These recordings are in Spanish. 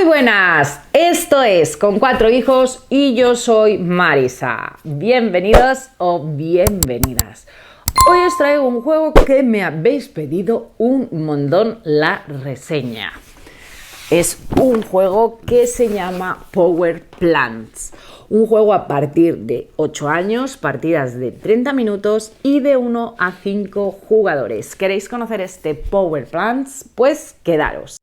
Muy buenas, esto es Con Cuatro Hijos y yo soy Marisa. Bienvenidos o bienvenidas. Hoy os traigo un juego que me habéis pedido un montón la reseña. Es un juego que se llama Power Plants. Un juego a partir de 8 años, partidas de 30 minutos y de 1 a 5 jugadores. ¿Queréis conocer este Power Plants? Pues quedaros.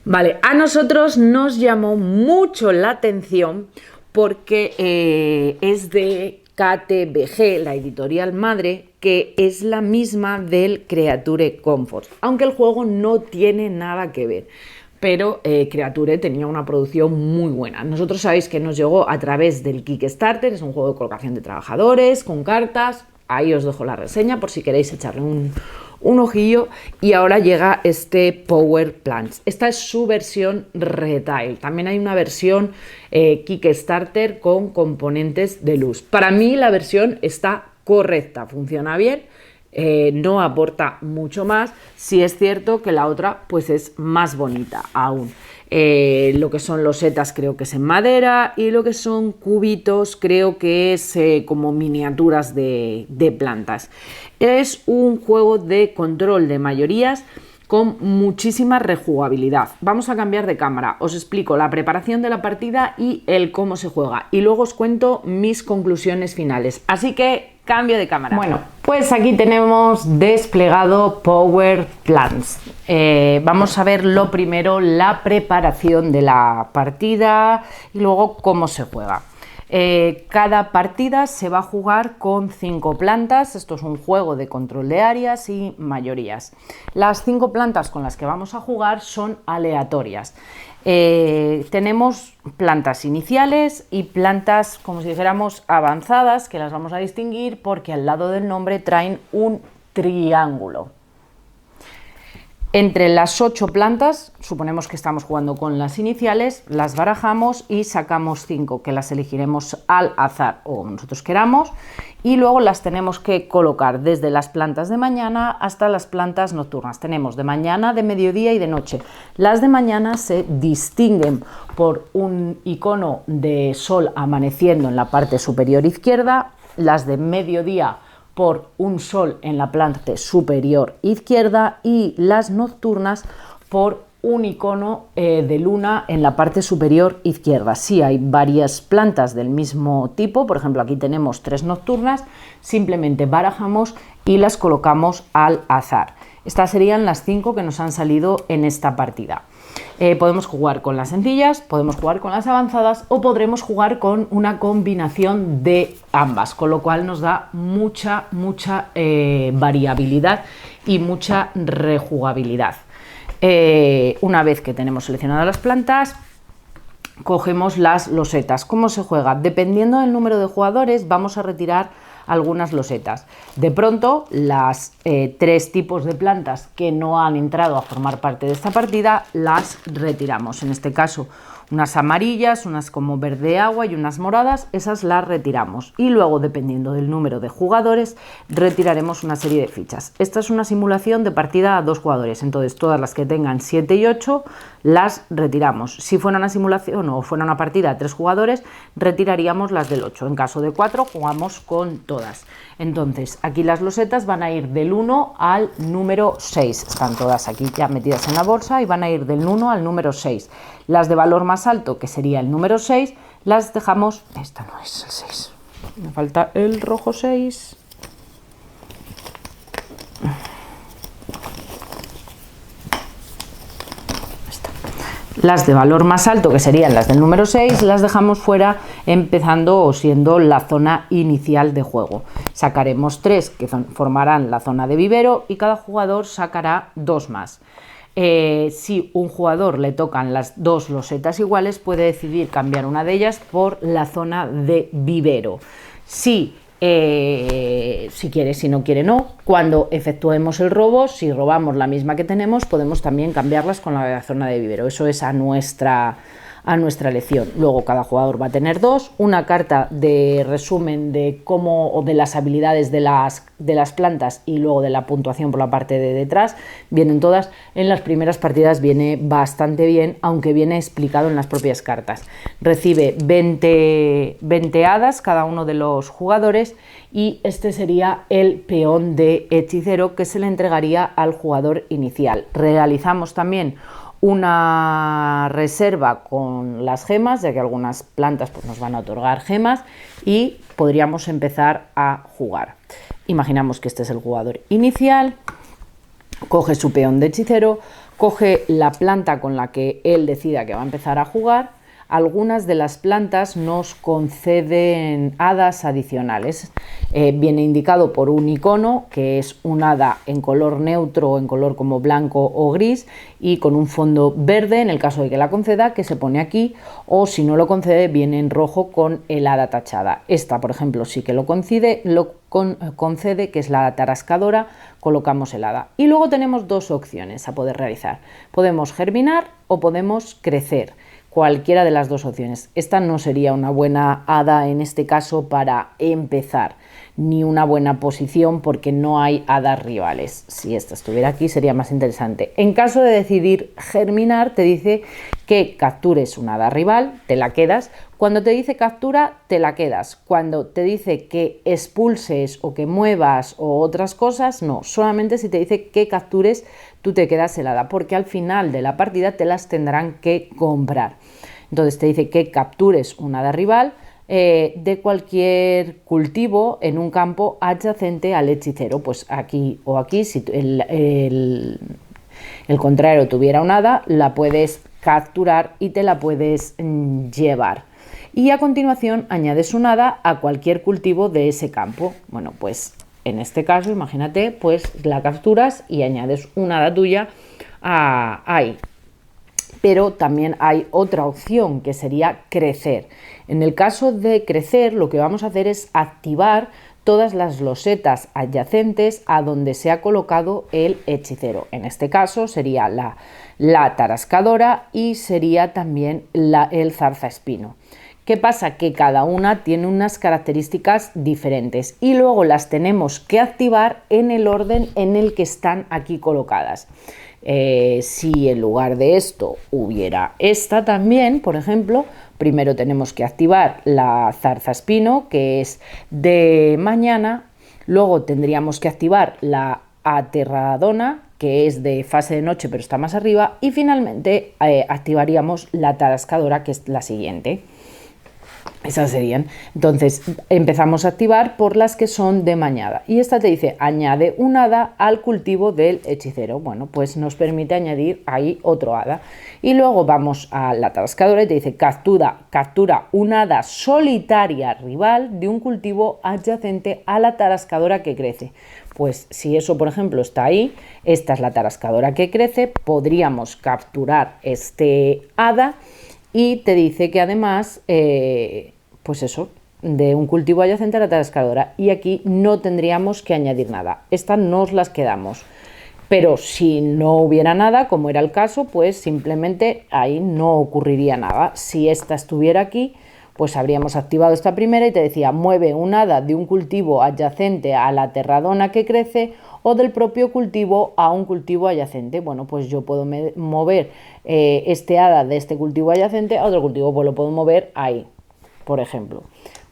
Vale, a nosotros nos llamó mucho la atención porque es de KTBG, la editorial madre, que es la misma del Creature Comforts, aunque el juego no tiene nada que ver. Pero Creature tenía una producción muy buena. Nosotros sabéis que nos llegó a través del Kickstarter, es un juego de colocación de trabajadores, con cartas. Ahí os dejo la reseña por si queréis echarle un ojillo, y ahora llega este Power Plants. Esta es su versión retail. También hay una versión Kickstarter con componentes de luz. Para mí la versión está correcta, funciona bien, no aporta mucho más. Sí es cierto que la otra pues es más bonita aún. Lo que son losetas creo que es en madera y lo que son cubitos creo que es como miniaturas de plantas. Es un juego de control de mayorías con muchísima rejugabilidad. Vamos a cambiar de cámara, os explico la preparación de la partida y el cómo se juega y luego os cuento mis conclusiones finales. Así que cambio de cámara. Bueno, pues aquí tenemos desplegado Power Plants. Vamos a ver lo primero, la preparación de la partida y luego cómo se juega. Cada partida se va a jugar con 5 plantas. Esto es un juego de control de áreas y mayorías. Las 5 plantas con las que vamos a jugar son aleatorias. Tenemos plantas iniciales y plantas, como si dijéramos, avanzadas, que las vamos a distinguir porque al lado del nombre traen un triángulo. Entre las 8 plantas, suponemos que estamos jugando con las iniciales, las barajamos y sacamos 5, que las elegiremos al azar o nosotros queramos, y luego las tenemos que colocar desde las plantas de mañana hasta las plantas nocturnas. Tenemos de mañana, de mediodía y de noche. Las de mañana se distinguen por un icono de sol amaneciendo en la parte superior izquierda, las de mediodía por un sol en la parte superior izquierda y las nocturnas por un icono de luna en la parte superior izquierda. Si hay varias plantas del mismo tipo, por ejemplo aquí tenemos 3 nocturnas, simplemente barajamos y las colocamos al azar. Estas serían las 5 que nos han salido en esta partida. Podemos jugar con las sencillas, podemos jugar con las avanzadas o podremos jugar con una combinación de ambas, con lo cual nos da mucha variabilidad y mucha rejugabilidad. Una vez que tenemos seleccionadas las plantas, cogemos las losetas. ¿Cómo se juega? Dependiendo del número de jugadores vamos a retirar algunas losetas. De pronto, las 3 tipos de plantas que no han entrado a formar parte de esta partida las retiramos. En este caso, unas amarillas, unas como verde agua y unas moradas, esas las retiramos. Y luego, dependiendo del número de jugadores, retiraremos una serie de fichas. Esta es una simulación de partida a 2 jugadores, entonces todas las que tengan 7 y 8 las retiramos. Si fuera una simulación o fuera una partida a 3 jugadores, retiraríamos las del 8. En caso de 4, jugamos con todas. Entonces, aquí las losetas van a ir del 1 al número 6. Están todas aquí ya metidas en la bolsa y van a ir del 1 al número 6. Las de valor más alto, que sería el número 6, las dejamos... Esta no es el 6. Me falta el rojo 6. Las de valor más alto, que serían las del número 6, las dejamos fuera, empezando o siendo la zona inicial de juego. Sacaremos 3 que formarán la zona de vivero y cada jugador sacará 2 más. Si un jugador le tocan las 2 losetas iguales, puede decidir cambiar una de ellas por la zona de vivero. Si quiere, si no quiere no. Cuando efectuemos el robo, si robamos la misma que tenemos, podemos también cambiarlas con la zona de vivero. Eso es a nuestra a nuestra elección. Luego cada jugador va a tener 2, una carta de resumen de cómo o de las habilidades de las plantas y luego de la puntuación por la parte de detrás. Vienen todas. En las primeras partidas viene bastante bien, aunque viene explicado en las propias cartas. Recibe 20 hadas cada uno de los jugadores y este sería el peón de hechicero que se le entregaría al jugador inicial. Realizamos también una reserva con las gemas, ya que algunas plantas pues, nos van a otorgar gemas, y podríamos empezar a jugar. Imaginamos que este es el jugador inicial, coge su peón de hechicero, coge la planta con la que él decida que va a empezar a jugar. Algunas de las plantas nos conceden hadas adicionales. Viene indicado por un icono que es un hada en color neutro o en color como blanco o gris y con un fondo verde en el caso de que la conceda, que se pone aquí, o si no lo concede viene en rojo con el hada tachada. Esta, por ejemplo, sí que lo concede, que es la hada tarascadora, colocamos el hada. Y luego tenemos 2 opciones a poder realizar. Podemos germinar o podemos crecer. Cualquiera de las 2 opciones. Esta no sería una buena hada en este caso para empezar, ni una buena posición porque no hay hadas rivales. Si esta estuviera aquí sería más interesante. En caso de decidir germinar, te dice que captures una hada rival, te la quedas. Cuando te dice captura, te la quedas. Cuando te dice que expulses o que muevas o otras cosas, no. Solamente si te dice que captures, tú te quedas el hada, porque al final de la partida te las tendrán que comprar. Entonces te dice que captures una hada rival de cualquier cultivo en un campo adyacente al hechicero. Pues aquí o aquí, si el contrario tuviera una hada, la puedes capturar y te la puedes llevar. Y a continuación añades una hada a cualquier cultivo de ese campo. Bueno, pues en este caso, imagínate, pues la capturas y añades una hada tuya ahí. Pero también hay otra opción que sería crecer. En el caso de crecer, lo que vamos a hacer es activar todas las losetas adyacentes a donde se ha colocado el hechicero. En este caso sería la tarascadora y sería también el zarzaespino. ¿Qué pasa? Que cada una tiene unas características diferentes y luego las tenemos que activar en el orden en el que están aquí colocadas. Si en lugar de esto hubiera esta también, por ejemplo, primero tenemos que activar la zarzaespino, que es de mañana, luego tendríamos que activar la aterradona, que es de fase de noche pero está más arriba, y finalmente activaríamos la tarascadora, que es la siguiente. Esas serían. Entonces empezamos a activar por las que son de mañana y esta te dice añade un hada al cultivo del hechicero. Bueno, pues nos permite añadir ahí otro hada y luego vamos a la tarascadora y te dice captura un hada solitaria rival de un cultivo adyacente a la tarascadora que crece. Pues si eso, por ejemplo, está ahí, esta es la tarascadora que crece, podríamos capturar este hada. Y te dice que además, pues eso, de un cultivo adyacente a la tarascadora. Y aquí no tendríamos que añadir nada. Estas nos las quedamos. Pero si no hubiera nada, como era el caso, pues simplemente ahí no ocurriría nada. Si esta estuviera aquí, pues habríamos activado esta primera y te decía, mueve un hada de un cultivo adyacente a la terradona que crece o del propio cultivo a un cultivo adyacente. Bueno, pues yo puedo mover este hada de este cultivo adyacente a otro cultivo, pues lo puedo mover ahí, por ejemplo.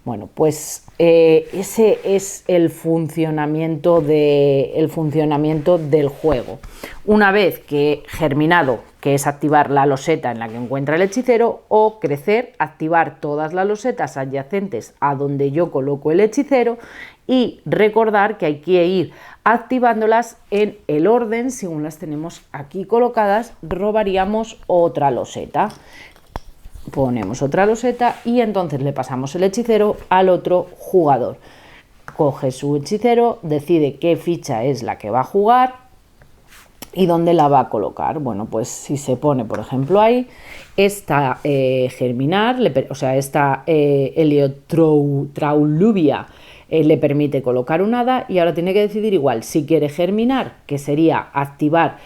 Bueno, pues ese es el funcionamiento del juego. Una vez que he germinado, que es activar la loseta en la que encuentra el hechicero, o crecer, activar todas las losetas adyacentes a donde yo coloco el hechicero, y recordar que hay que ir activándolas en el orden según las tenemos aquí colocadas. Robaríamos otra loseta. Ponemos otra loseta y entonces le pasamos el hechicero al otro jugador. Coge su hechicero, decide qué ficha es la que va a jugar y dónde la va a colocar. Bueno, pues si se pone, por ejemplo, ahí, esta germinar, o sea, esta Heliotraulubia le permite colocar un hada y ahora tiene que decidir igual si quiere germinar, que sería activar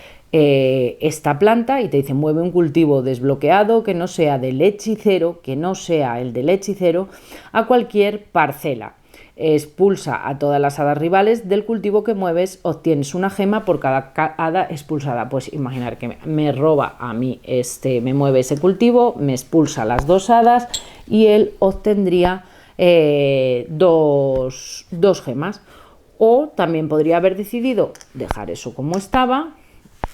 esta planta y te dice mueve un cultivo desbloqueado que no sea del hechicero, que no sea el del hechicero, a cualquier parcela. Expulsa a todas las hadas rivales del cultivo que mueves, obtienes una gema por cada hada expulsada. Pues imaginar que me roba a mí, me mueve ese cultivo, me expulsa las 2 hadas y él obtendría 2 gemas. O también podría haber decidido dejar eso como estaba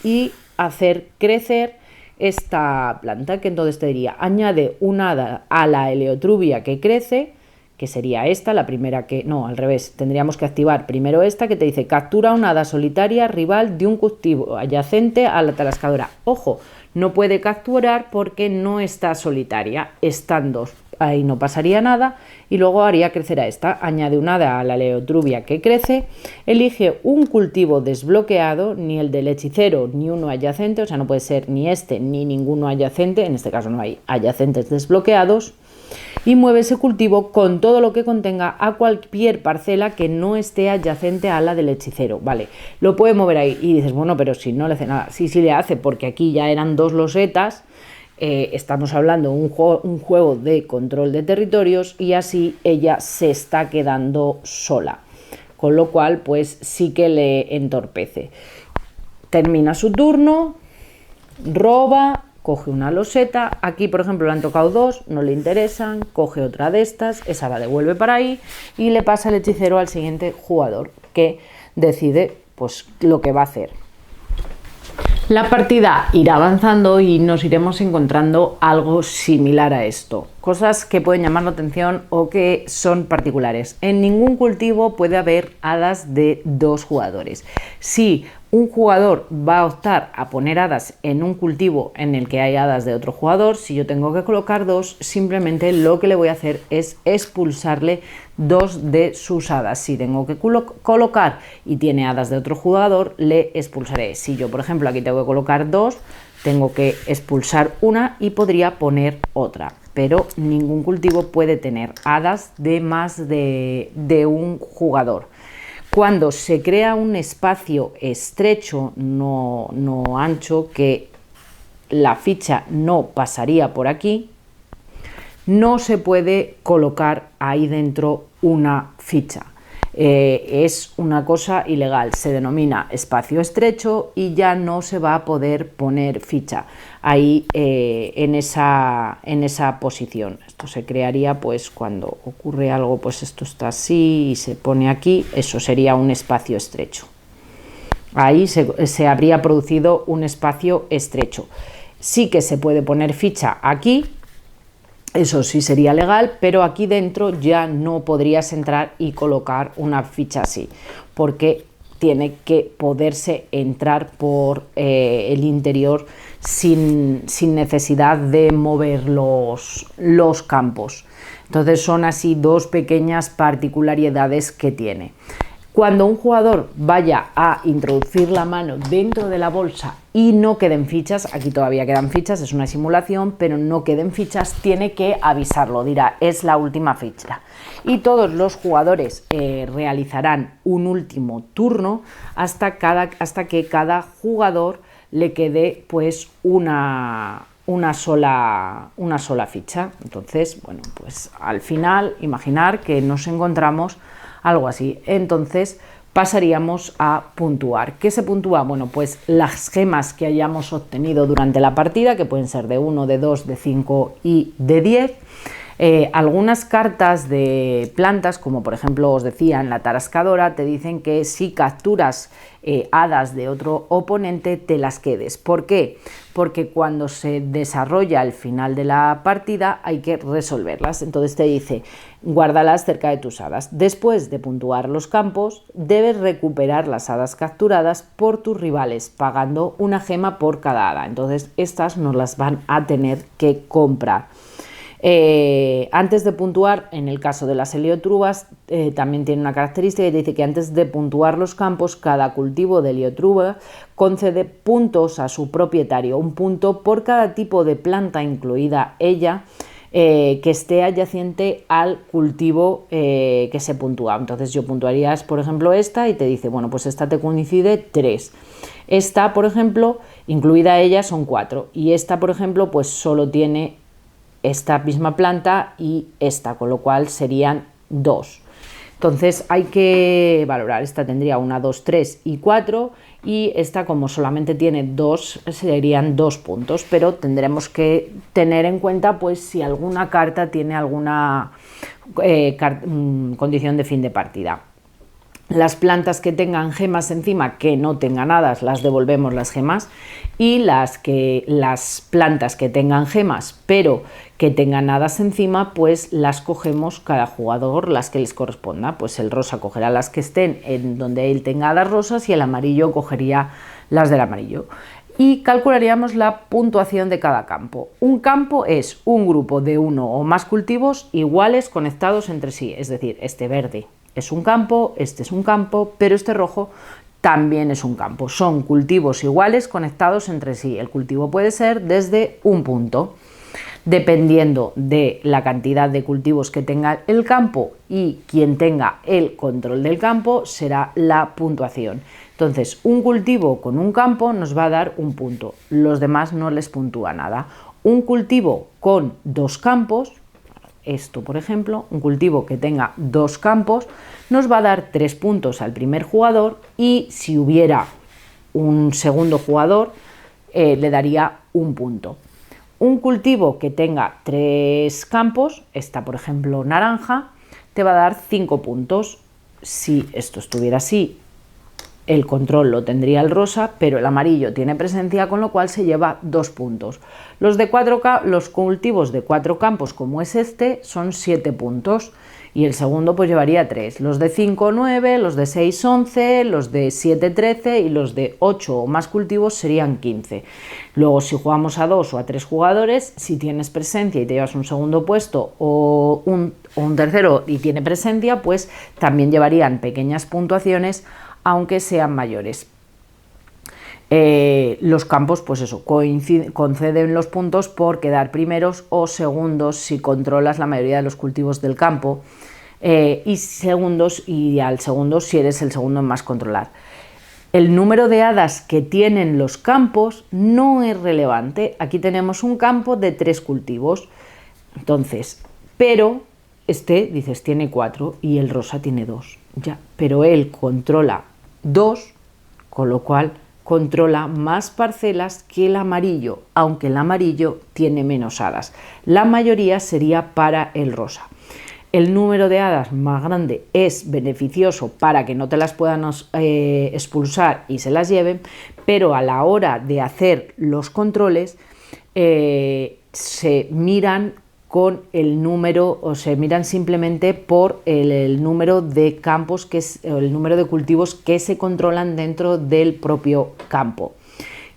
y hacer crecer esta planta, que entonces te diría añade una hada a la Heliotrubia que crece, que sería esta, la primera que... No, al revés, tendríamos que activar primero esta que te dice captura una hada solitaria rival de un cultivo adyacente a la tarascadora. Ojo, no puede capturar porque no está solitaria, están 2. Ahí no pasaría nada y luego haría crecer a esta. Añade una hada a la Heliotrubia que crece, elige un cultivo desbloqueado, ni el del hechicero ni uno adyacente, o sea no puede ser ni este ni ninguno adyacente, en este caso no hay adyacentes desbloqueados, y mueve ese cultivo con todo lo que contenga a cualquier parcela que no esté adyacente a la del hechicero. Vale, lo puede mover ahí y dices, bueno, pero si no le hace nada. Sí, sí le hace, porque aquí ya eran 2 losetas. Estamos hablando de un juego de control de territorios y así ella se está quedando sola, con lo cual pues sí que le entorpece. Termina su turno, roba, coge una loseta, aquí por ejemplo le han tocado 2, no le interesan, coge otra de estas, esa la devuelve para ahí y le pasa el hechicero al siguiente jugador, que decide pues lo que va a hacer. La partida irá avanzando y nos iremos encontrando algo similar a esto, cosas que pueden llamar la atención o que son particulares. En ningún cultivo puede haber hadas de 2 jugadores. Si un jugador va a optar a poner hadas en un cultivo en el que hay hadas de otro jugador, si yo tengo que colocar 2, simplemente lo que le voy a hacer es expulsarle 2 de sus hadas. Si tengo que colocar y tiene hadas de otro jugador, le expulsaré. Si yo, por ejemplo, aquí tengo que colocar 2, tengo que expulsar una y podría poner otra. Pero ningún cultivo puede tener hadas de más de un jugador. Cuando se crea un espacio estrecho, no ancho, que la ficha no pasaría por aquí, no se puede colocar ahí dentro una ficha. Es una cosa ilegal, se denomina espacio estrecho y ya no se va a poder poner ficha ahí en esa posición. Esto se crearía pues cuando ocurre algo, pues esto está así y se pone aquí, eso sería un espacio estrecho. Ahí se habría producido un espacio estrecho. Sí que se puede poner ficha aquí, eso sí sería legal, pero aquí dentro ya no podrías entrar y colocar una ficha así, porque tiene que poderse entrar por el interior sin necesidad de mover los campos. Entonces son así 2 pequeñas particularidades que tiene. Cuando un jugador vaya a introducir la mano dentro de la bolsa y no queden fichas, aquí todavía quedan fichas, es una simulación, pero no queden fichas, tiene que avisarlo, dirá, es la última ficha. Y todos los jugadores realizarán un último turno hasta que cada jugador le quede pues una sola ficha. Entonces, bueno, pues al final, imaginar que nos encontramos algo así. Entonces pasaríamos a puntuar. ¿Qué se puntúa? Bueno, pues las gemas que hayamos obtenido durante la partida, que pueden ser de 1, de 2, de 5 y de 10. Algunas cartas de plantas, como por ejemplo os decía en la tarascadora, te dicen que si capturas hadas de otro oponente te las quedes. ¿Por qué? Porque cuando se desarrolla el final de la partida hay que resolverlas. Entonces te dice, guárdalas cerca de tus hadas. Después de puntuar los campos, debes recuperar las hadas capturadas por tus rivales, pagando una gema por cada hada. Entonces estas nos las van a tener que comprar. Antes de puntuar, en el caso de las heliotrubas, también tiene una característica que dice que antes de puntuar los campos, cada cultivo de heliotruba concede puntos a su propietario, un punto por cada tipo de planta, incluida ella, que esté adyacente al cultivo que se puntúa. Entonces yo puntuarías, por ejemplo, esta y te dice, bueno, pues esta te coincide 3. Esta, por ejemplo, incluida ella, son 4, y esta, por ejemplo, pues solo tiene esta misma planta y esta, con lo cual serían 2. Entonces hay que valorar, esta tendría 1, 2, 3 y 4, y esta, como solamente tiene 2, serían 2 puntos, pero tendremos que tener en cuenta pues si alguna carta tiene alguna condición de fin de partida. Las plantas que tengan gemas encima, que no tengan hadas, las devolvemos las gemas, y las plantas que tengan gemas pero que tengan hadas encima, pues las cogemos cada jugador, las que les corresponda. Pues el rosa cogerá las que estén en donde él tenga hadas rosas y el amarillo cogería las del amarillo. Y calcularíamos la puntuación de cada campo. Un campo es un grupo de 1 o más cultivos iguales conectados entre sí, es decir, este verde es un campo, este es un campo, pero este rojo también es un campo. Son cultivos iguales conectados entre sí. El cultivo puede ser desde un punto. Dependiendo de la cantidad de cultivos que tenga el campo y quien tenga el control del campo, será la puntuación. Entonces, un cultivo con un campo nos va a dar un punto. Los demás no les puntúa nada. Un cultivo con 2 campos, esto por ejemplo, un cultivo que tenga 2 campos, nos va a dar 3 puntos al primer jugador, y si hubiera un segundo jugador le daría un punto. Un cultivo que tenga 3 campos, esta por ejemplo naranja, te va a dar 5 puntos. Si esto estuviera así, el control lo tendría el rosa, pero el amarillo tiene presencia, con lo cual se lleva 2 puntos. Los cultivos de 4 campos, como es este, son 7 puntos, y el segundo pues llevaría 3. Los de 5, 9, los de 6, 11, los de 7, 13, y los de 8 o más cultivos serían 15. Luego, si jugamos a 2 o a 3 jugadores, si tienes presencia y te llevas un segundo puesto o un tercero y tiene presencia, pues también llevarían pequeñas puntuaciones, aunque sean mayores. Los campos, pues eso, conceden los puntos por quedar primeros o segundos si controlas la mayoría de los cultivos del campo, y al segundo si eres el segundo en más controlar. El número de hadas que tienen los campos no es relevante. Aquí tenemos un campo de 3 cultivos, entonces, pero dices, tiene 4 y el rosa tiene 2, ya, pero él controla 2, con lo cual controla más parcelas que el amarillo, aunque el amarillo tiene menos hadas. La mayoría sería para el rosa. El número de hadas más grande es beneficioso para que no te las puedan expulsar y se las lleven, pero a la hora de hacer los controles se miran con el número, o se miran simplemente por el número de campos, que es el número de cultivos que se controlan dentro del propio campo.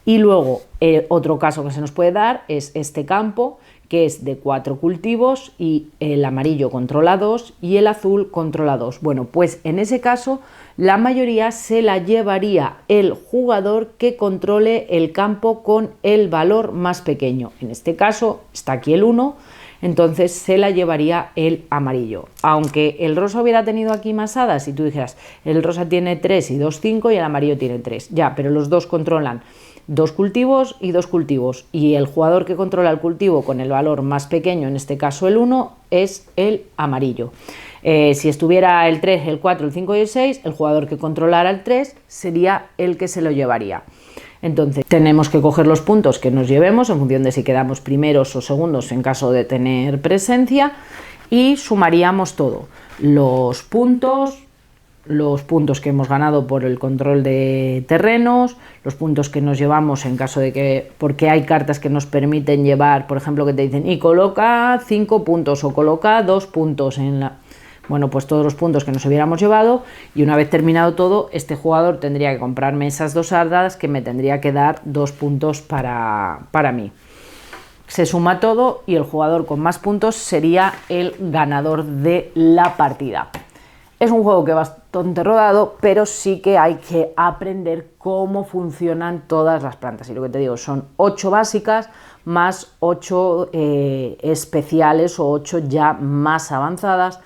Y luego otro caso que se nos puede dar es este campo, que es de 4 cultivos y el amarillo controla 2 y el azul controla 2. Bueno, pues en ese caso la mayoría se la llevaría el jugador que controle el campo con el valor más pequeño. En este caso está aquí el 1, entonces se la llevaría el amarillo. Aunque el rosa hubiera tenido aquí más hadas y tú dijeras, el rosa tiene 3 y 2, 5 y el amarillo tiene 3. Ya, pero los dos controlan 2 cultivos y 2 cultivos, y el jugador que controla el cultivo con el valor más pequeño, en este caso el 1, es el amarillo. Si estuviera el 3, el 4, el 5 y el 6, el jugador que controlara el 3 sería el que se lo llevaría. Entonces tenemos que coger los puntos que nos llevemos en función de si quedamos primeros o segundos en caso de tener presencia, y sumaríamos todo: los puntos que hemos ganado por el control de terrenos, los puntos que nos llevamos en caso de que, porque hay cartas que nos permiten llevar, por ejemplo, que te dicen y coloca 5 puntos o coloca 2 puntos en la... Bueno, pues todos los puntos que nos hubiéramos llevado, y una vez terminado todo, este jugador tendría que comprarme esas 2 hadas, que me tendría que dar 2 puntos para mí. Se suma todo y el jugador con más puntos sería el ganador de la partida. Es un juego que va bastante rodado, pero sí que hay que aprender cómo funcionan todas las plantas. Y lo que te digo, son 8 básicas más 8 especiales o 8 ya más avanzadas.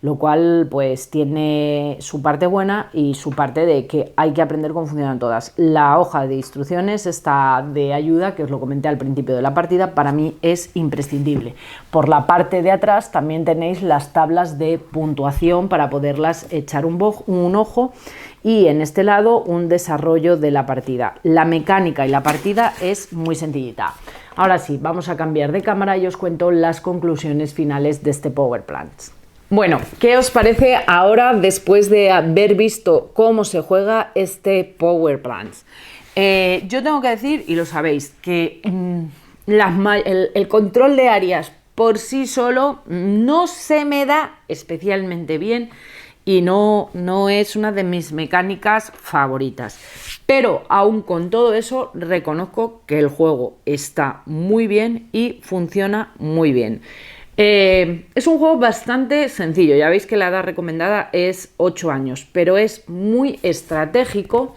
lo cual pues tiene su parte buena y su parte de que hay que aprender cómo funcionan todas. La hoja de instrucciones, esta de ayuda, que os lo comenté al principio de la partida, para mí es imprescindible. Por la parte de atrás también tenéis las tablas de puntuación para poderlas echar un ojo, y en este lado un desarrollo de la partida. La mecánica y la partida es muy sencillita. Ahora sí, vamos a cambiar de cámara y os cuento las conclusiones finales de este Power Plants. Bueno, ¿qué os parece ahora después de haber visto cómo se juega este Power Plants? Yo tengo que decir, y lo sabéis, que el control de áreas por sí solo no se me da especialmente bien y no es una de mis mecánicas favoritas. Pero aún con todo eso reconozco que el juego está muy bien y funciona muy bien. Es un juego bastante sencillo, ya veis que la edad recomendada es 8 años, pero es muy estratégico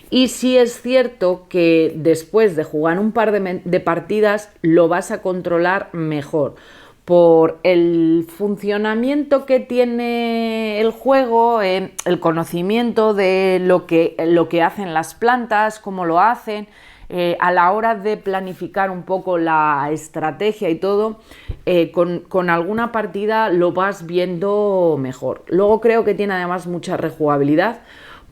y sí es cierto que después de jugar un par de partidas lo vas a controlar mejor por el funcionamiento que tiene el juego, el conocimiento de lo que hacen las plantas, cómo lo hacen. A la hora de planificar un poco la estrategia y todo, con alguna partida lo vas viendo mejor. Luego creo que tiene además mucha rejugabilidad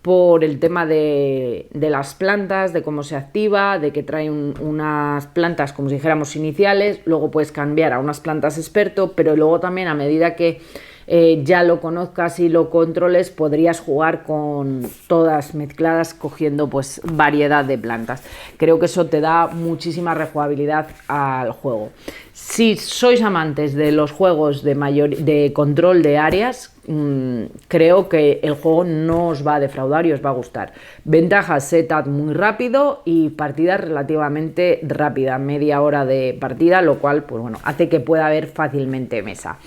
por el tema de las plantas, de cómo se activa, de que trae unas plantas como si dijéramos iniciales, luego puedes cambiar a unas plantas experto, pero luego también a medida que ya lo conozcas y lo controles, podrías jugar con todas mezcladas cogiendo pues variedad de plantas. Creo que eso te da muchísima rejugabilidad al juego. Si sois amantes de los juegos de control de áreas, creo que el juego no os va a defraudar y os va a gustar. Ventajas: setup muy rápido y partida relativamente rápida, media hora de partida, lo cual pues bueno, hace que pueda haber fácilmente mesa.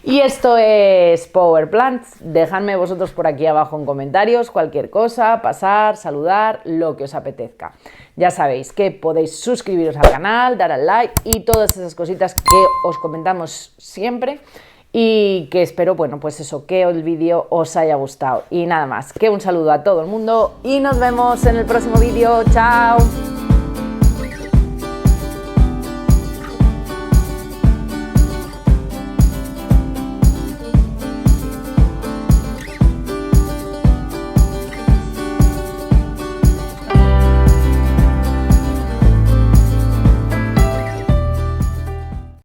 Y esto es Power Plants. Dejadme vosotros por aquí abajo en comentarios cualquier cosa, pasar, saludar, lo que os apetezca. Ya sabéis que podéis suscribiros al canal, dar al like y todas esas cositas que os comentamos siempre, y que espero, bueno, pues eso, que el vídeo os haya gustado. Y nada más, que un saludo a todo el mundo y nos vemos en el próximo vídeo. ¡Chao!